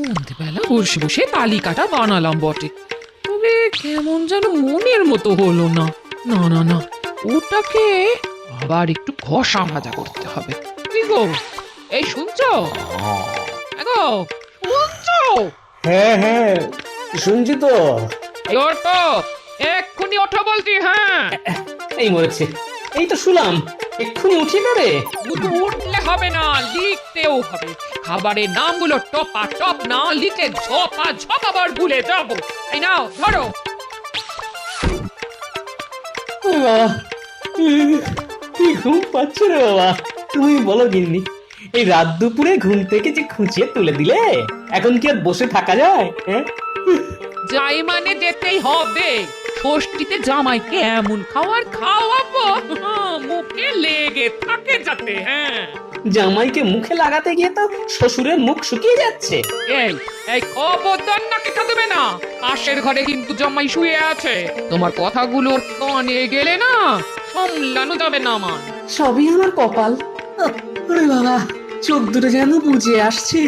সন্ধ্যেবেলা বসে বসে তালিকাটা বানালাম বটে, তবে কেমন যেন মনের মতো হলো না। না না না, ওটাকে আবার একটু ঘষা মাজা করতে হবে। কি গো, এই শুনছো? গো, শুনছো? হ্যাঁ হ্যাঁ, শুনছি তো। এই ওঠো, এক্ষুনি ওঠো বলছি। হ্যাঁ, এই মরেছে, এই তো শুনলাম, এক্ষুনি উঠি না রে। শুধু উঠলে হবে না, লিখতেও হবে। খাবারের নামগুলো টপা টপ না লিখে ঝপা ঝপ আবার ভুলে যাবো। এই নাও ধরো। ওরে বাবা, কি ঘুম পাচ্ছে রে বাবা। তুমি বলো গিন্নি, এই রাত দুপুরে ঘুম থেকে যে খুঁচিয়ে তুলে দিলে, এখন কি আর বসে থাকা যায়? হ্যাঁ, যাই মানে যেতেই হবে। ষষ্ঠীতে জামাইকে এমন খাবার খাওয়াবো মুখে লেগে থাকে যাতে। হ্যাঁ, জামাইকে মুখে লাগাতে গিয়ে তো শ্বশুরের মুখ শুকিয়ে যাচ্ছে। এই এই খবরদার নাকে দেবে না। পাশের ঘরে কিন্তু জামাই শুয়ে আছে। তোমার কথাগুলো কানে গেলে না সামলানো যাবে না আমার। সবই আমার কপাল। ওরে বাবা, চোখ দুটো যেন বুঝে আসছে।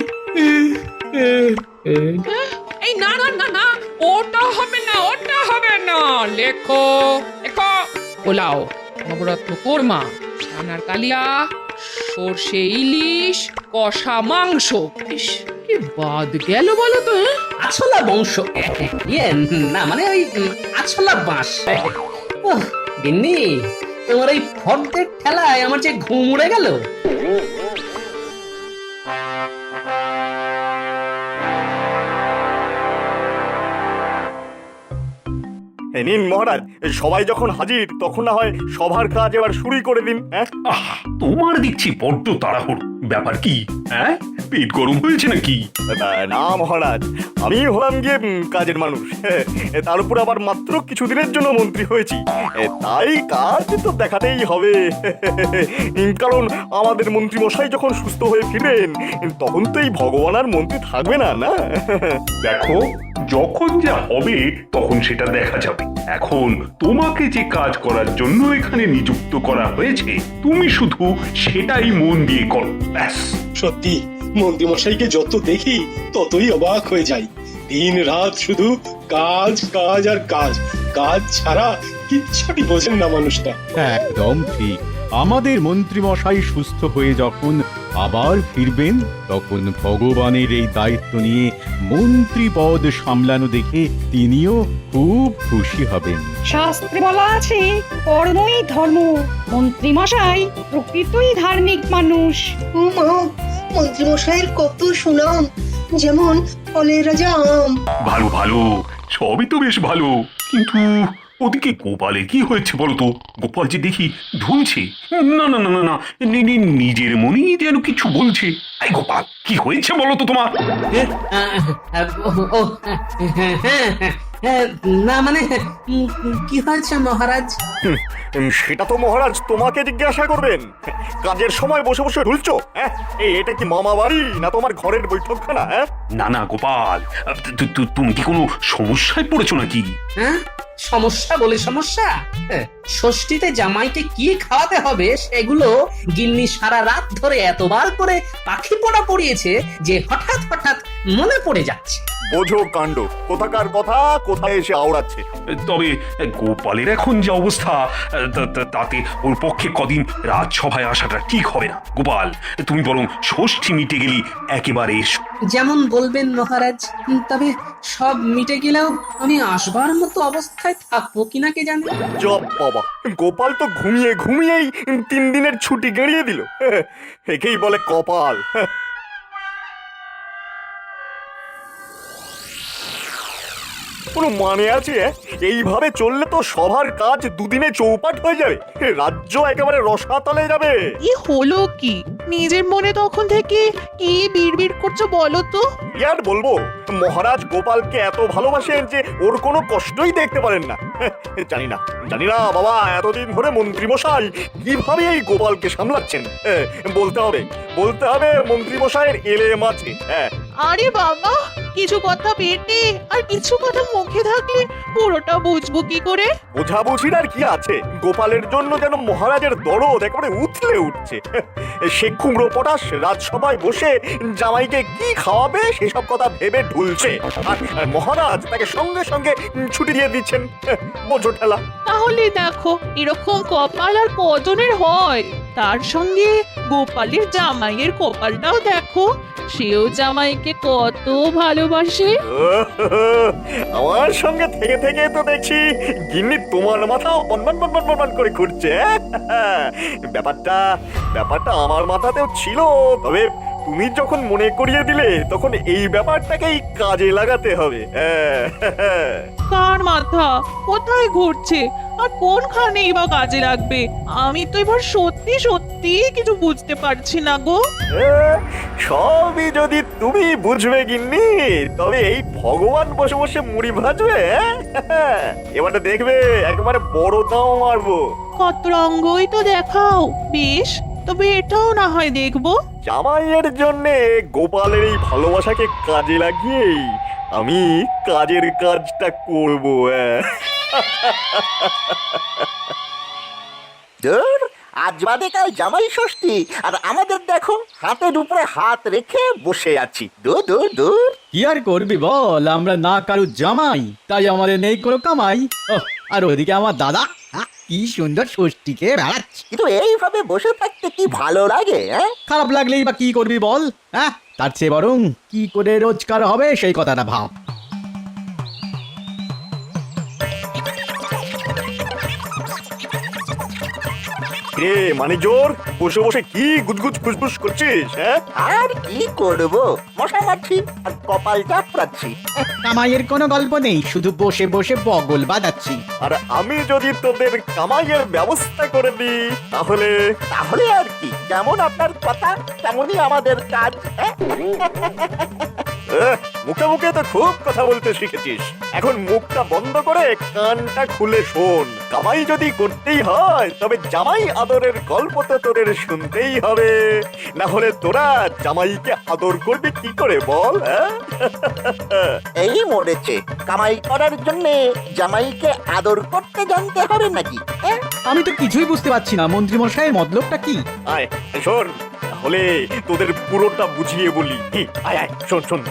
এই না না না না, ওটা হবে না, ওটা হবে না। লেখো লেখো, পোলাও, নবরত্ন কোরমা, ছানার কালিয়া, সর্ষে ইলিশ, কষা মাংস। ইস, কি বাদ গেল বলো তো? আছলা বংশ, ইয়ে না মানে ওই আছলা বাঁশ। ওহ, গিন্নি, তোমার এই ফর্দের ঠেলায় আমার যে ঘুম উড়ে গেল। এই নিন মহারাজ, সবাই যখন হাজির তখন না হয় সভার কাজ এবার শুরুই করে দিন। হ্যাঁ, তোমার দেখছি বড্ড তাড়াহুড়ো। ব্যাপার কি? হ্যাঁ, পেট গরম হয়েছে নাকি? না মহারাজ, আমি হলাম গিয়ে কাজের মানুষ। তার উপর আবার মাত্র কিছুদিনের জন্য মন্ত্রী হয়েছি, তাই কাজ তো দেখাতেই হবে। কারণ আমাদের মন্ত্রী মশাই যখন সুস্থ হয়ে ফিরবেন তখন তো এই ভগবান আর মন্ত্রী থাকবে না। না দেখো, যখন যা হবে তখন সেটা দেখা যাবে। এখন তোমাকে যে কাজ করার জন্য এখানে নিযুক্ত করা হয়েছে, তুমি শুধু সেটাই মন দিয়ে করো, ব্যাস। সত্যি মন্ত্রীমশাইকে যত দেখি ততই অবাক হয়ে যাই। দিন রাত শুধু কাজ কাজ আর কাজ, কাজ ছাড়া কিচ্ছুটি বোঝেন না মানুষটা। একদম ঠিক। আমাদের মন্ত্রীমশাই সুস্থ হয়ে যখন আবার ফিরবেন, তখন ভগবানের এই দায়িত্ব নিয়ে মন্ত্রী পদ সামলানো দেখে তিনিও খুব খুশি হবেন। শাস্ত্রে বলা আছে, কর্মই ধর্ম। মন্ত্রী মশাই প্রকৃতই ধার্মিক মানুষ। মন্ত্রীমশাইয়ের কত সুনাম, যেমন ফলের রাজা আম। ভালো ভালো, সবই তো বেশ ভালো, কিন্তু ওদিকে গোপালে কি হয়েছে বলতো? গোপাল যে দেখি ধুলছে। না না না না না, নিজের মনেই যেন কিছু বলছে। এই গোপাল, কি হয়েছে বলো তো তোমার? না মানে কি হয়েছে মহারাজ? সেটা তো মহারাজ তোমাকে জিজ্ঞাসা করবেন। কাজের সময় বসে বসে ঢুলছো? হ্যাঁ, এটা কি মামা বাড়ি না তোমার ঘরের বৈঠকখানা? হ্যাঁ, না না গোপাল, তুমি কি কোনো সমস্যায় পড়েছো নাকি? হ্যাঁ, সমস্যা বলে সমস্যা? ষষ্ঠীতে জামাইকে কি খাওয়াতে হবে সেগুলো গিন্নি সারা রাত ধরে এতবার করে পাখি পোড়া পড়িয়েছে যে হঠাৎ হঠাৎ মনে পড়ে যাচ্ছে। বোঝো কাণ্ড, কোথাকার কথা কোথায় এসে আওড়াচ্ছে। তবে গোপালের এখন যে অবস্থা, তাতে ওর পক্ষে কদিন রাজসভায় আসাটা ঠিক হবে না। গোপাল, তুমি বরং ষষ্ঠী মিটে গেলি একেবারে এসো। যেমন বলবেন মহারাজ, তবে সব মিটে গেলেও আমি আসবার মতো অবস্থায় থাকবো কিনা কে জানে। জব বাবা, গোপাল তো ঘুমিয়ে ঘুমিয়েই 3 দিনের ছুটি গড়িয়ে দিল। একেই বলে কপাল। কোনো মানে আছে? এইভাবে চললে তো সবার কাজ দুদিনে চৌপাট হয়ে যাবে, রাজ্য একেবারে রসাতলে যাবে। কি হলো কি? নিজের মনে তখন থেকে কি বিড়বিড় করছো বলো তো? আর বলবো, মহারাজ গোপালকে এত ভালোবাসেন যে ওর কোনো কষ্টই দেখতে পারেন না। জানি না বাবা, এতদিন ধরে মন্ত্রী মশাই কিভাবে এই গোপালকে সামলাচ্ছেন। বলতে হবে মন্ত্রী মশাইয়ের এলেম আছে। আরে বাবা, কিছু কথা পেটে আর কিছু কথা মুখে থাকলে পুরোটা বুঝবো কি করে? বোঝাবুঝির আর কি আছে, গোপালের জন্য যেন মহারাজের দরদ একেবারে উথলে উঠছে। সে কুমড়ো পটাশ রাজসভায় বসে জামাইকে কি খাওয়াবে সেসব কথা ভেবে ঢুলছে, আর মহারাজ তাকে সঙ্গে সঙ্গে ছুটি দিয়ে দিচ্ছেন। বোঝো ঠেলা। তাহলে দেখো এরকম কপাল আর কজনের হয়? তার সঙ্গে গোপালের জামাইয়ের কপালটাও দেখো, সেও জামাইকে কত ভালোবাসে। আমার সঙ্গে থেকে থেকে তো দেখছি গিন্নি তোমার মাথাও বনবান বনবান বনবান করে ঘুরছে। ব্যাপারটা ব্যাপারটা আমার মাথাতেও ছিল, তবে তুমি যখন মনে করিয়ে দিলে তখন এই ব্যাপারটাকেই কাজে লাগাতে হবে। কার মাথা কোথায় ঘুরছে আর কোনখানেই বা কাজে লাগবে? আমি তো এবার সত্যি সত্যি কিছু বুঝতে পারছি না গো। সবই যদি তুমি বুঝবে গিন্নি, তবে এই ভগবান বসে বসে মুড়ি ভাজবে। এবারটা দেখবে একেবারে বড় দাও মারবো। কত রঙ্গই তো দেখাও, বেশ তবে এটাও না হয় দেখবো। জামাইয়ের জন্য গোপালের এই ভালোবাসাকে কাজে লাগিয়েই আমি কাজের কাজটা করব। ধুর, আজ বাদে কাল জামাই ষষ্ঠী আর আমাদের দেখো হাতের উপরে হাত রেখে বসে আছি। দূর দূর দূর। কি আর করবি বল, আমরা না কারু জামাই, তাই আমাদের নেই কোনো কামাই। আর ওদিকে আমার দাদা কি সুন্দর ষষ্ঠীকে বেড়াচ্ছে। কিন্তু এইভাবে বসে থাকতে কি ভালো লাগে? খারাপ লাগলেই বা কি করবি বল? হ্যাঁ, তার চেয়ে বরং কি করে রোজগার হবে সেই কথাটা ভাব। রে মানে জোর, বসে বসে কি গুজগুজ ফুসফুস করছিস? হ্যাঁ, আর কি করব, মশা মারছি আর কপাল চাপড়াচ্ছি। কামাইয়ের কোনো গল্প নেই, শুধু বসে বসে বগল বাজাচ্ছি। আর আমি যদি তোদের কামাইয়ের ব্যবস্থা করে দিই তাহলে তাহলে আর কি, যেমন আপনার কথা তেমনই আমাদের কাজ। মুখে মুখে তো খুব কথা বলতে শিখেছিস, এখন মুখটা বন্ধ করে কানটা খুলে শোন। কামাই যদি করতেই হয় তবে জামাই আদরের গল্প তো তোদের শুনতেই হবে, না হলে তোরা জামাইকে আদর করবি কি করে বল? এই মরেছে, কামাই করার জন্য জামাইকে আদর করতে জানতে হবে নাকি? আমি তো কিছুই বুঝতে পারছি না মন্ত্রী মশাইয়ের মতলবটা কি। আয় শোন, তাহলে তোদের পুরোটা বুঝিয়ে বলি। আয় আয় শোন শোন।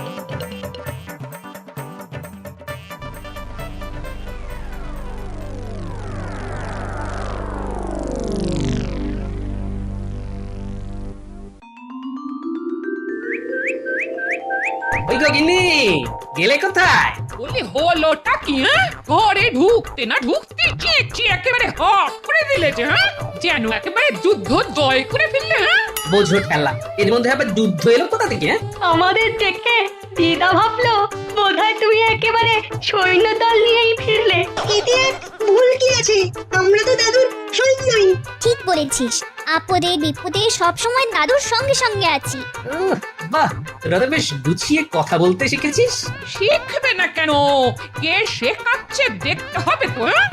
ওই গো গিন্নি, গেলে কোথায়? বলি হলোটা কি? হ্যাঁ, ঘরে ঢুকতে না ঢুকতে চেঁচিয়ে একেবারে হক করে দিলে যে, হ্যাঁ, যেন একেবারে যুদ্ধ জয় করে ফেললে। হ্যাঁ, বোঝো ঠেলা, এর মধ্যে আবার যুদ্ধ এলো কোথা থেকে? আমাদের দেখে দিদা ভাবলো বোধহয় তুমি একেবারে সৈন্যদল নিয়েই ফিরলে। এতে আর ভুল কি আছে? আমরা তো দাদুর সৈন্যই। ঠিক বলেছিস, আপদে বিপদে সবসময় দাদুর সঙ্গে সঙ্গে আছি। বাহ, তোরা তো বেশ গুছিয়ে কথা বলতে শিখেছিস। শিখবে না কেন? কে শেখাচ্ছে দেখতে হবে তো। হ্যাঁ,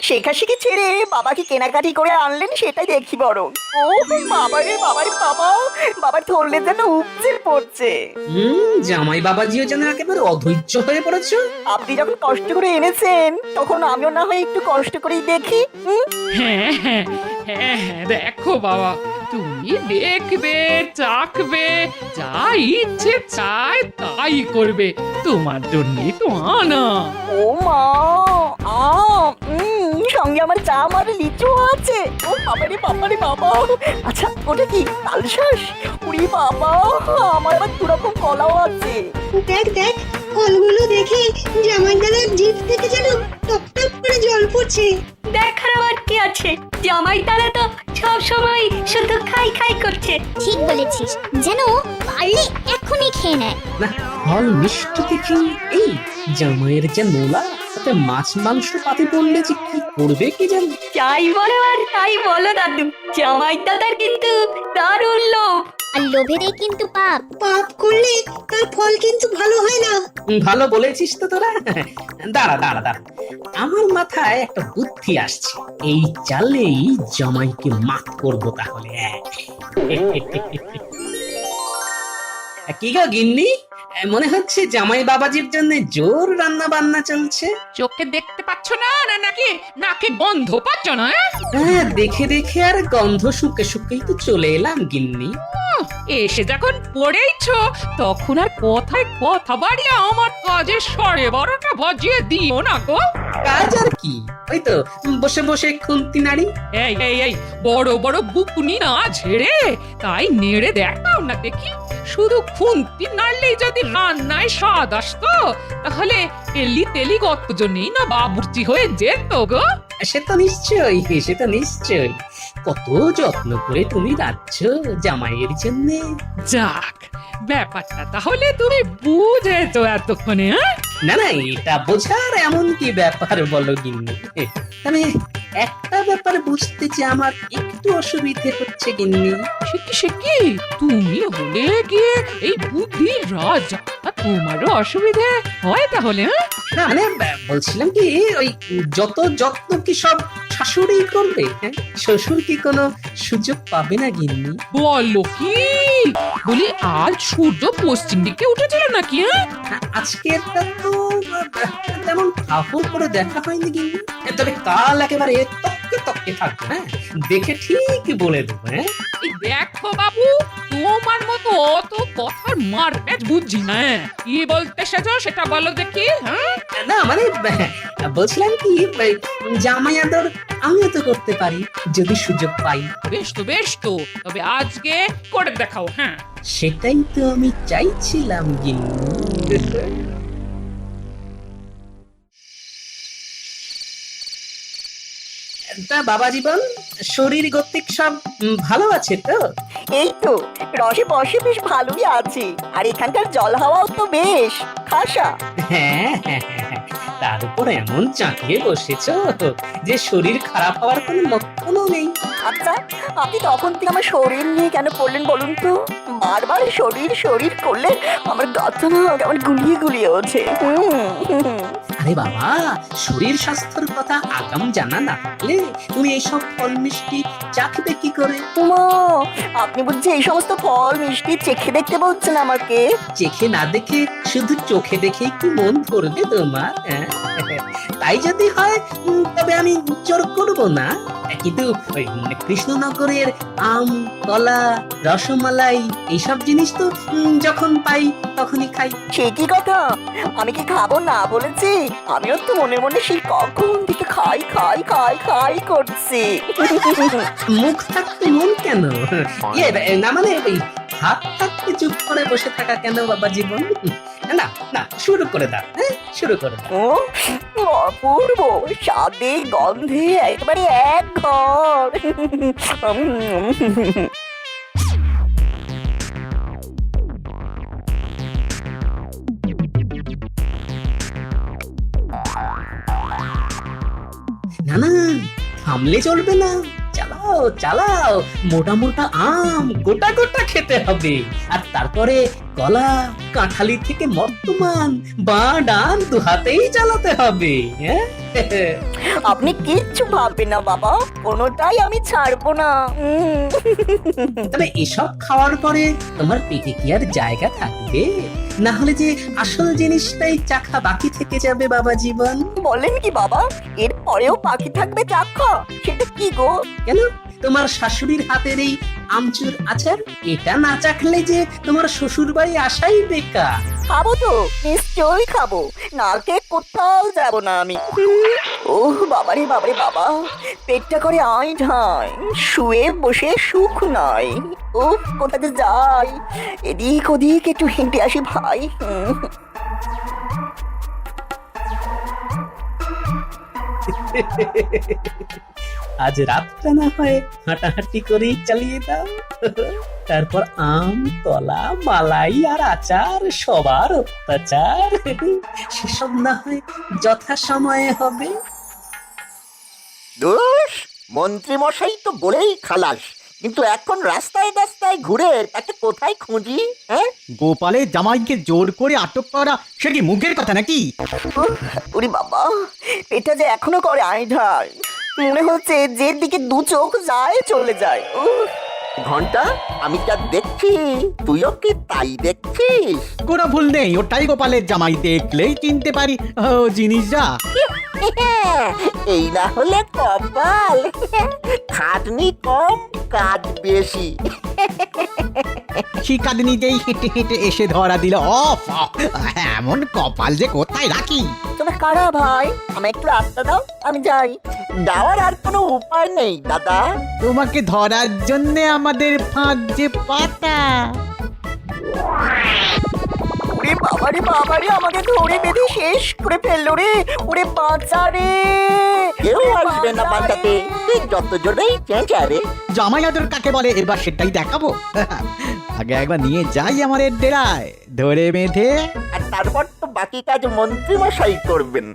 শেখাশেখি ছেড়ে বাবা কি কেনাকাটি করে আনলেন সেটাই দেখি বরং। ও বাবারে বাবারে বাবা, বাবার ধরলে যেন উপচে পড়ছে। জামাই বাবাজিও যেন একেবারে অধৈর্য হয়ে পড়েছ। আপনি যখন কষ্ট করে এনেছেন তখন আমিও না হয় একটু কষ্ট করেই দেখি। হ্যাঁ হ্যাঁ হ্যাঁ হ্যাঁ, দেখো বাবা, তুমি দেখবে চাকবে, যা ইচ্ছে চায় তাই করবে, তোমার জন্যই তো আনা। ও মা, সঙ্গে আমার জাম আর লিচু আছে। ও বাবারে বাবারে বাবা, আচ্ছা ওটা কি তালশাঁস? উড়ি বাবা, আমার আবার দুরকম কলাও আছে। দেখ দেখ, ফলগুলো দেখে জামাই দাদার জিভ থেকে যেন টপ টপ করে জল পড়ছে। দেখার আবার কি আছে, জামাই তারা তো সব সময় শুধু খাই খাই করছে। ঠিক বলেছিস, যেন পারলে এখনই খেয়ে নেয়। না, ফল মিষ্টি দেখি এই জামাইয়ের যে নোলা, তাতে মাছ মাংস পাতে পড়লে যে কি করবে কি জানি। যাই বলো আর তাই বলো দাদু, জামাই দাদার কিন্তু দারুণ লোভ। আর লোভেরই কিন্তু পাপ। পাপ করলে তার ফল কিন্তু ভালো হয় না। ভালো বলেছিস তো তোরা। দাঁড়া দাঁড়া দাঁড়া, আমার মাথায় একটা বুদ্ধি আসছে। এই চালেই জামাইকে মাত করবো তাহলে। কি গো গিন্নি, মনে হচ্ছে জামাই বাবাজির জন্য জোর রান্না বান্না চলছে। চোখে দেখতে পাচ্ছ না নাকি নাকে গন্ধ পাচ্ছ না? হ্যাঁ, দেখে দেখে আর গন্ধ শুকে শুকেই তো চলে এলাম গিন্নি। এসে যখন পড়েইছো তখন আর কথায় কথা বাড়িয়ে আমার কাজে 12:30 বাজিয়ে দিও না গো। কাজ আর কি, ওই তো বসে বসে খুন্তি নাড়ি। এই এই এই বড় বড় বুকুনি না ঝেড়ে তাই নেড়ে দেখাও না দেখি। শুধু খুন্তি নাড়লেই যদি রান্নায় স্বাদ আসতো তাহলে এলি তেলি কতজনেই না বাবুর্চি হয়ে যেত গো। সে তো নিশ্চয়ই, সে তো নিশ্চয়ই। কত যত্ন করে তুমি রাখছ জামাইয়ের জন্য। যাক, ব্যাপারটা তাহলে তুমি বুঝেছো এতক্ষণে। হ্যাঁ, না না, এটা বোঝার এমন কি ব্যাপার বলো গিন্নি। তবে একটা ব্যাপার বুঝতে যে আমার একটু অসুবিধে হচ্ছে গিন্নি। সে কি তুমি হলে গিয়ে এই বুদ্ধির রাজা, আর তোমারও অসুবিধে হয় তাহলে? হ্যাঁ, না মানে বলছিলাম কি, ওই যত যত্ন কি সব শাশুড়ি করবে? হ্যাঁ, শ্বশুর কি কোনো সুযোগ পাবে না গিন্নি? বলো কি? বলি আজ সূর্য পশ্চিম দিকে উঠেছিল নাকি? হ্যাঁ, আজকেরটা তো তেমন কাপড় করে দেখা হয়নি গিন্নি। তবে কাল একেবারে তককে তককে থাকবে। হ্যাঁ, দেখে ঠিক বলে দেবো। হ্যাঁ, এই দেখো বাবু, তোমার মতো অত কথার মারপ্যাচ বুঝছি না। কি বলতে এসেছো সেটা বলো দেখি। হ্যাঁ, না মানে বলছিলাম কি, জামাই আদর আমিও তো করতে পারি যদি সুযোগ পাই। বেশ তো তবে আজকে করে দেখাও। হ্যাঁ, সেটাই তো আমি চাইছিলাম গিন্নি। তা বাবা জীবন, শরীর গতিক সব ভালো আছে তো? এই তো রসে বসে বেশ ভালোই আছে, আর এখানকার জল হাওয়াও তো বেশ খাসা। হ্যাঁ হ্যাঁ হ্যাঁ, তার উপর এমন চাকিয়ে বসেছো যে শরীর খারাপ হওয়ার কোনো লক্ষণও নেই। আচ্ছা, আপনি তখন থেকে আমার শরীর নিয়ে কেন পড়লেন বলুন তো? বারবার শরীর শরীর করলে আমার গাছটা না কেমন গুলিয়ে গুলিয়ে ওঠে। আরে বাবা, শরীর স্বাস্থ্যের কথা আগাম জানা না থাকলে তুমি এইসব ফল মিষ্টি চাখবে কি করে? উমা, আপনি বুঝছি এই সমস্ত ফল মিষ্টি চেখে দেখতে বলছেন আমাকে? চেখে না দেখে শুধু চোখে দেখেই কি মন ভরবে তোমার? তাই যদি হয় তবে আমি জোর করব না, কিন্তু ওই কৃষ্ণনগরের আম, কলা, রসমালাই এইসব জিনিস তো যখন পাই তখনই খাই। সে কি কথা, আমি কি খাবো না বলেছি? আমিও তো মনে মনে সেই কখন থেকে খাই খাই খাই খাই করছি। মুখ থাকতে মন কেন? ইয়ে না মানে ওই হাত থাকতে চুপ করে বসে থাকা কেন বাবা জীবন? না না, শুরু করে দাও। হ্যাঁ, শুরু করে দাও। ও অপূর্ব স্বাদে গন্ধে একেবারে এক ঘর। না না, থামলে চলবে না, চালাও চালাও। মোটা মোটা আম গোটা গোটা খেতে হবে, আর তারপরে কলা, কাঁঠালি থেকে মর্তমান বা ডান দু হাতেই চালাতে হবে। হ্যাঁ, আপনি কিচ্ছু ভাববেন না বাবা, কোনোটাই আমি ছাড়বো না। তবে এসব খাওয়ার পরে তোমার পেটে কি আর জায়গা থাকবে? না হলে যে আসল জিনিসটাই চাখা বাকি থেকে যাবে বাবা জীবন। বলেন কি বাবা, এর পরেও বাকি থাকবে চাক্ষা? সেটা কি গো? কেন, তোমার শাশুড়ির হাতের এই আমচুর আচার, এটা না চাখলে যে তোমার শ্বশুর বাড়ি আসাই বেকার। খাবো তো, নিশ্চয়ই খাবো, না খেয়ে কোথাও যাব না আমি। ওহ বাবারে বাবারে বাবা, পেটটা করে আই ঢাই, শুয়ে বসে সুখ নয়। ও কোথাতে যাই, এদিক ওদিক একটু হেঁটে আসি ভাই। আজ রাতটা না হয় হাঁটাহাঁটি করেই চালিয়ে দাও। তারপর আম, কলা, মালাই আর আচার সবার অত্যাচার সেসব না হয় যথা সময়ে হবে। দোষ মন্ত্রী মশাই তো বলেই খালাস, কিন্তু এখন রাস্তায় রাস্তায় ঘুরে তাকে কোথায় খুঁজি? হ্যাঁ, গোপালের জামাইকে জোর করে আটক করা সে কি মুখের কথা নাকি? ওরে বাবা, এটা যে এখনো করে আইঢাল। মনে হচ্ছে যে দিকে দু চোখ যায় চলে যায়। ঘন্টা, আমি যা দেখছি তুইও কি তাই দেখছিস? কোনো ভুল নেই, ওটাই গোপালের জামাই, দেখলেই চিনতে পারি ও জিনিস যা। এই না হলে কপাল, খাটনি কম কাজ বেশি। শিকাদনিতেই হেঁটে হেঁটে এসে ধরা দিল। অফ, এমন কপাল যে কোথায় রাখি? তোমরা কারা ভাই? আমি একটু রাস্তা দাও, আমি যাই। যাওয়ার আর কোনো উপায় নেই দাদা। তোমাকে ধরার জন্যে আমাদের ফাঁদ যে পাতা। ওরে বাবারে বাবারে, আমাকে ধরে বেঁধে শেষ করে ফেললো রে। ওরে বাঁচা রে, কেউ আসবে না বাঁচাতে, তুই যত জোরেই চেঁচা রে। জামাই আদর কাকে বলে এবার সেটাই দেখাবো। আগে একবার নিয়ে যাই আমার ডেরায়, ধরে বেঁধে। আর তারপর তো বাকি কাজ মন্ত্রী মশাই করবেন।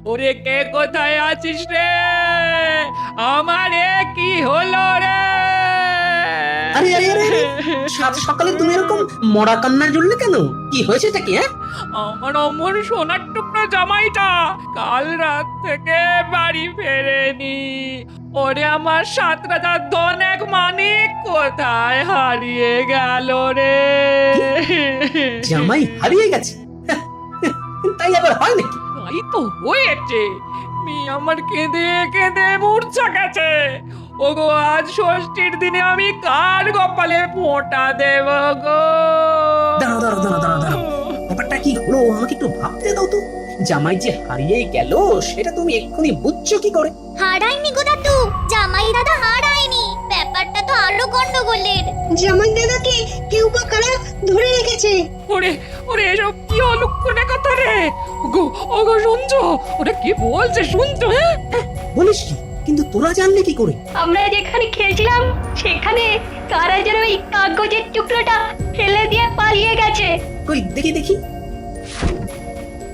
ওরে কে কোথায় আছিস রে? আমারে কি হলো রে? আরে আরে আরে, সাত সকালে তুমি এরকম মরা কান্না জুড়লে কেন? কি হয়েছেটা কি? হ্যাঁ, আমার অমর সোনার টুকরো জামাইটা কাল রাত থেকে বাড়ি ফেরেনি। ওরে আমার 7 রাজার ধন এক মানিক কোথায় হারিয়ে গেল রে? জামাই হারিয়ে গেছে? তাই আবার হয় নাকি? তাই তো হয়েছে। মেয়ে আমার কেঁদে কেঁদে মূর্ছা গেছে। ওগো, আজ ষষ্ঠীর দিনে আমি কার কপালে ফোঁটা দেব গো? দাঁড়াও দাঁড়াও দাঁড়াও দাঁড়াও দাঁড়াও, ব্যাপারটা কি হলো আমাকে একটু ভাবতে দাও তো। জামাই যে হারিয়ে গেল সেটা তুমি এক্ষুনি বুঝছো কি করে? হারায়নি গো দাদু, জামাই দাদা হারায়নি। ব্যাপারটা তো আরো গন্ডগোলের। জামাই দাদাকে কেউ বা কারা ধরে রেখেছে। ওরে ওরে, এসব কি অলক্ষণে কথা রে? ওগো ওগো, শুনছো? ওরা কি বলছে শুনছো? হ্যাঁ, বলিস কি? কিন্তু তোরা জানলে কি করে? আমরা যেখানে খেলছিলাম সেখানে কারা যেন এই কাগজের টুকরোটা ফেলে দিয়ে পালিয়ে গেছে। কই দেখি দেখি।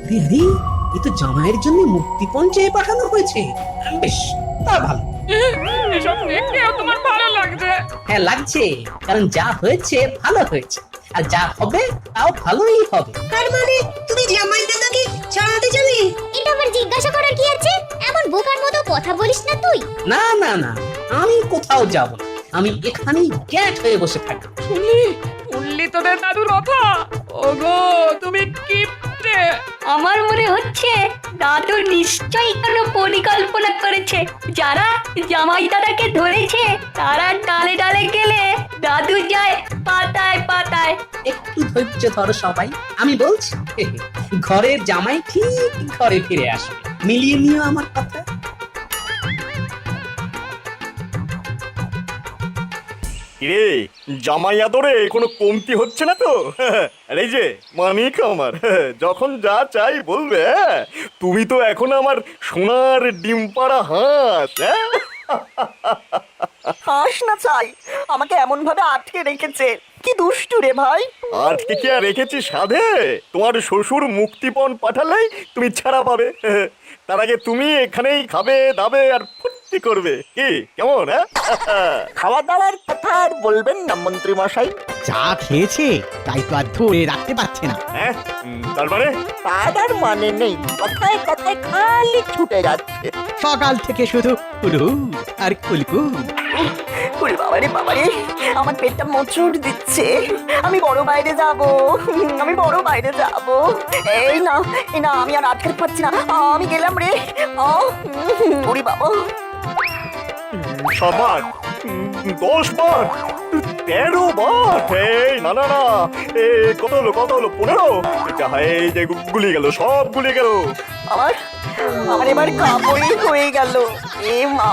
আরে আরে, এ তো জামাইয়ের জন্য মুক্তিপণ চেয়ে পাঠানো হয়েছে। বেশ, তা ভালো। এসব দেখলেও তোমার ভালো লাগছে? হ্যাঁ লাগছে, কারণ যা হয়েছে ভালো হয়েছে, আর যা হবে তাও ভালোই হবে। তার মানে তুমি জামাই দাদাকে ছাড়াতে চালে? এটা আবার জিজ্ঞাসা করার কি আছে? এমন বোকার মতো কথা বলিস না তুই। না না না, আমি কোথাও যাব না, আমি এখানেই গ্যাট হয়ে বসে থাকি। শুনলি তোদের দাদুর কথা? ওগো, তুমি কিপ্টে। আমার মনে হচ্ছে দাদু নিশ্চয়ই কোনো পরিকল্পনা করেছে। যারা জামাই দাদাকে ধরেছে তারা ডালে ডালে গেলে দাদু যায় পাতায় পাতায়। একটু ধৈর্য ধরো সবাই, আমি বলছি। ঘরের জামাই ঠিক ঘরে ফিরে আসবে, মিলিয়ে নিও আমার কথা। কিরে, জামাই আদরে কোনো কমতি হচ্ছে না তো? আর এই যে মানিক আমার, যখন যা চাই বলবে। হ্যাঁ, তুমি তো এখন আমার সোনার ডিম পাড়া হাঁস। হ্যাঁ, হাস না চাই, আমাকে এমন ভাবে আটকে রেখেছে। কি দুষ্টু রে ভাই। আজকে কি আর রেখেছি সাধে? তোমার শ্বশুর মুক্তিপণ পাঠালেই তুমি ছাড়া পাবে। তার আগে তুমি এখানেই খাবে দাবে আর ফুর্তি করবে। কি কেমন? হ্যাঁ, খাওয়া দাওয়ার কথা আর বলবেন না মন্ত্রী মশাই। যা খেয়েছে তাই তো আর ধরে রাখতে পারছে না। হ্যাঁ, তার মানে তার আর মানে নেই, কথায় কথায় খালি ছুটে যাচ্ছে। সকাল থেকে শুধু কুলকুল আর কুলকুল। ওরে বাবারে বাবারে, আমার পেটটা মোচড় দিচ্ছে। আমি বড় বাইরে যাব, আমি বড় বাইরে যাব। এই না এই না, আমি আর আটকাতে পারছি না। আমি গেলাম রে। ওরে বাবা, 7 বার, 10 বার, 13 বার। এই না না না, এ কত হলো 15? এই যে গুলিয়ে গেল, সব গুলিয়ে গেল। আমার এবার কাপড়ই হয়ে গেল। এ মা,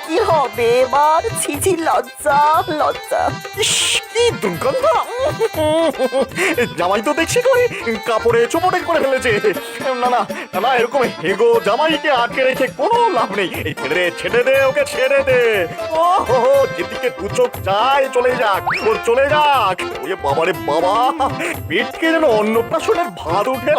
কি হবে এবার? ছিছি, লজ্জা লজ্জা। ইস, কি দুর্গন্ধ! জামাই তো দেখছি করে কাপড়ে চোপটে করে ফেলেছে। না না না না, এরকম হেগো জামাইকে আটকে রেখে কোনো লাভ নেই। এই ছেড়ে দে ওকে, ছেড়ে দে। ও হো হো, যেদিকে দু চোখ যায় চলে যাক, ওর চলে যাক। ওরে বাবারে বাবা, পেটকে যেন অন্নপ্রাশনের ভাত উঠে।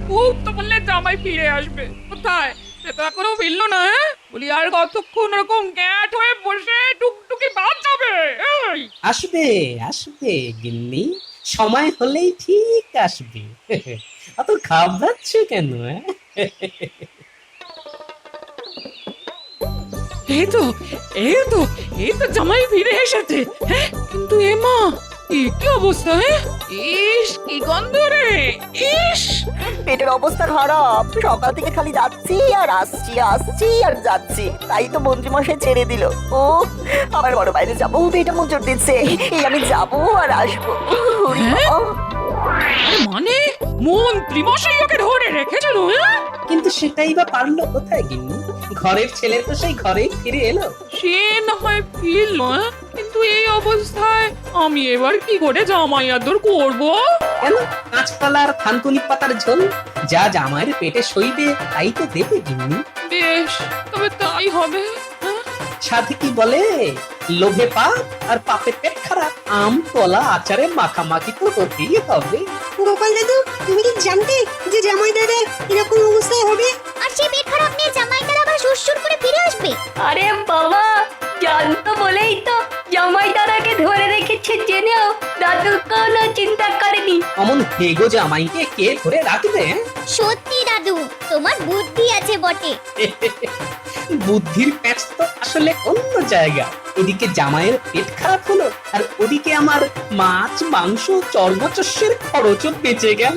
খুব তো বললে জামাই ফিরে আসবে, কোথায় সে তো এখনো ফিরলো না। বলি আর কতক্ষণ ওরকম গ্যাট হয়ে বসে টুকটুকি বাদ যাবে? এই আসবে আসবে গিন্নি, সময় হলেই ঠিক আসবে। অত ঘাবড়াচ্ছ কেন? এই তো এই তো এই তো জামাই ফিরে এসেছে। হ্যাঁ, কিন্তু এমা কি অবস্থা? ইস, কি গন্ধ রে! ইস, পেটের অবস্থা খারাপ, সকাল থেকে খালি যাচ্ছি আর আসছি, আসছি আর যাচ্ছি। তাই তো মন্ত্রীমশাই ছেড়ে দিল। ও, আমার বড় বাইরে যাবো, পেটে মোচড় দিচ্ছে। এই আমি যাবো আর আসবো। ওরে বাবা। আরে মানে মন্ত্রী মশাই ওকে ধরে রেখেছিল? কিন্তু সেটাই বা পারলো কোথায় গিন্নি? ঘরের ছেলে তো সেই ঘরেই ফিরে এলো। সে না হয় ফিরল, কিন্তু এই অবস্থায় আমি এবার কি করে জামাই আদর করবো? কেন, কাঁচকলার থানকুনি পাতার ঝোল যা জামাইয়ের পেটে সইবে তাই তো দেবে গিন্নি। বেশ, তবে তাই হবে। সাথে কি বলে, লোভে পাপ আর পাপে পেট খারাপ। আম কলা আচারে মাখামাখি তো হতেই হবে। গোপাল দাদু, তুমি কি জানতে যে জামাই দাদার এরকম অবস্থায় হবে? আর সেই পেট খারাপ নিয়ে জামাই তারা আবার সুরসুর করে ফিরে আসবে। আরে বাবা, জানতো বলেই তো জামাই দাদাকে ধরে রেখেছে, জেনেও দাদু কোনো চিন্তা করেনি। অমন হেগো জামাইকে কে ধরে রাখবে? সত্যি দাদু, তোমার বুদ্ধি আছে বটে। বুদ্ধির প্যাচ তো আসলে অন্য জায়গা। এদিকে জামাইয়ের পেট খারাপ হলো, আর ওদিকে আমার মাছ মাংস চর্মচস্যের খরচও বেঁচে গেল।